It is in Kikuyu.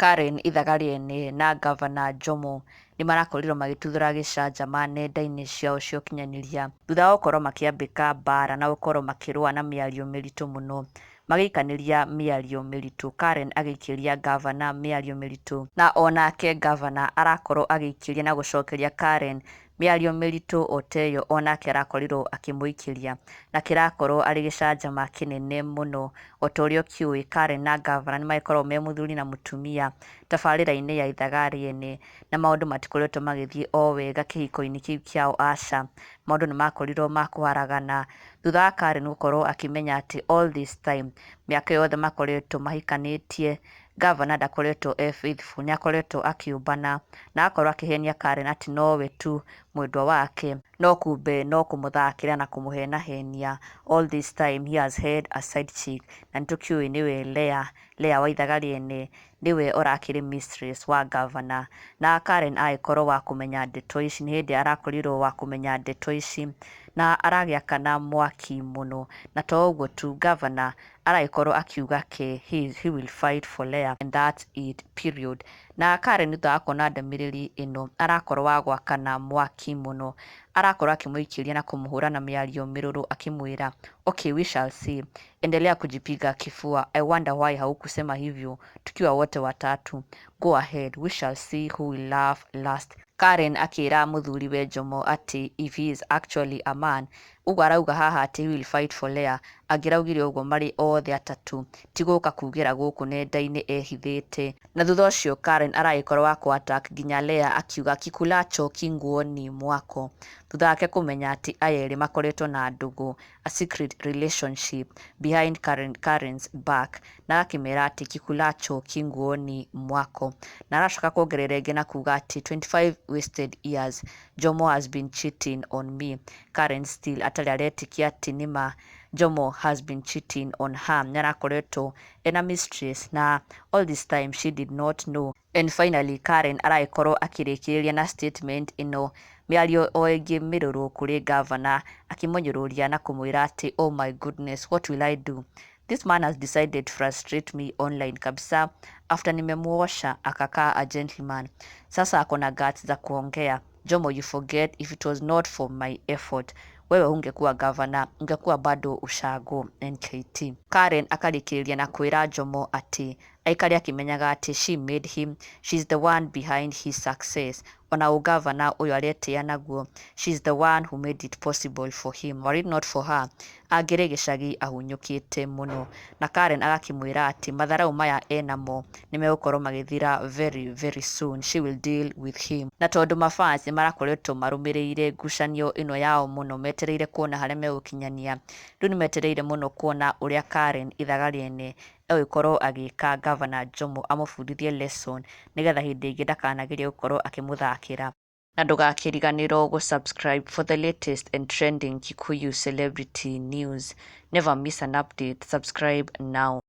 Karen, Ithaga, Riene na Gavana Jomo nĩ marakorirwo magĩtuthũra gĩcanjama nenda-inĩ ciao cia ũkinyanĩria thutha wa gũkorwo makĩambĩka mbara na gũkorwo makĩrũa na mĩario mĩritũ mũno. Magĩikanĩria mĩario mĩritũ, Karen agĩikĩria Gavana mĩario mĩritũ, na onake Gavana arakorwo agĩikĩria na gũcokeria Karen mĩario mĩritũ oteyo onake arakorirwo akĩmũikĩria, na kĩrakorwo arĩ gĩcanjama kĩnene mũno. O ta ũrĩa ũkĩũĩ, Karen na Gavana nĩ magĩkoragwo me mũthuri na mũtumia tabarĩra-inĩ ya Ithaga Riene, na maũndũ matikoretwo magĩthiĩ o wega kĩhiko-inĩ kĩu kĩao, aca. Maũndũ nĩ makorirwo ma kũharagana thutha wa Karen gũkorwo akĩmenya atĩ all this time, mĩaka yothe makoretwo mahikanĩtie, Gavana ndakoretwo faithful, nĩ akoretwo akĩũmbana na akorwo akĩhenia Karen atĩ nowe tu mwendwa wake, no kumbe no kũmũthakĩra na kũmũhenahenia. All this time he has had a side chick, na nĩtũkĩũĩ nĩwe Leah wa Ithaga Riene, nĩwe ũrakĩrĩ mistress wa Gavana, na Karen agĩkorwo wa kũmenya ndeto ici, nĩ hĩndĩ arakorirwo wa kũmenya ndeto ici na aragĩakana mwaki mũno. Na to ũguo tu, Gavana aragĩkorwo akiuga he will fight for Leah and that's it, period. Na Karen thutha wa kuona ndũmĩrĩri ĩno arakorwo wa gwakana mwaki mũno, arakorwo akĩmũikĩria na kũmũhũra na mĩario mĩrũrũ akĩmwĩra, okay, we shall see, endelea kujipiga kifua, I wonder why haukusema hivyo tukiwa wote watatu, go ahead, we shall see who will laugh last. Karen akĩra mũthuriwe Jomo atĩ if he is actually a man, ũguo arauga haha atĩ he will fight for Leah, angĩraugire ũguo marĩ othe atatũ, ti gũka kugĩra gũkũ nenda-inĩ ehithĩte. Na thutha ũcio Karen aragĩkorwo wa kũ-attack nginya Leah akiuga kikulacho kinguoni mwako, thutha wake kũmenya atĩ aya erĩ makoretwo na ndũgũ, a secret relationship behind Karen's back, na akĩmera atĩ kikulacho kinguoni mwako. Na aracoka kuongerera ĩngĩ na kuga atĩ 25 wasted years Jomo has been cheating on me. Karen still atarĩ aretĩkia atĩ nĩma Jomo has been cheating on her, nĩ arakoretwo ena mistress na all this time she did not know. And finally Karen aragĩkorwo akĩrĩkĩrĩria na statement ĩno mĩario o ĩngĩ mĩrũrũ kũrĩ Gavana, akĩmũnyũrũria na kũmwĩra atĩ oh my goodness, what will I do? This man has decided to frustrate me online kabisa after nimemuosha akakaa a gentleman. Sasa akona guts za kuongea. Jomo, you forget if it was not for my effort, wewe ungekuwa Gavana, ungekuwa bado ushago NKT. Karen akarĩkĩrĩria na kwĩra Jomo atĩ aikari akĩmenyaga atĩ she made him, she's the one behind his success. Ona Gavana ũyũ aretĩa naguo, she's the one who made it possible for him, were it not for her angĩrĩ gĩcagi ahunyũkĩte mũno. Na Karen agakĩmwĩra atĩ matharau maya enamo nĩ megũkorwo magĩthira very very soon, she will deal with him. Na tondũ mafans nĩ marakoretwo marũmĩrĩire ngucanio ĩno yao mũno, metereire kuona harĩa megũkinyania, rĩu nĩ metereire mũno kuona ũrĩa Karen Ithaga Riene egũkorwo agĩka Gavana Jomo, amũbundithie lesson nĩgetha hĩndĩ ĩngĩ ndakanagerie gũkorwo akĩmũthakĩra. Na ndũgakĩriganĩrwo gũ-subscribe for the latest and trending Kikuyu celebrity news. Never miss an update. Subscribe now.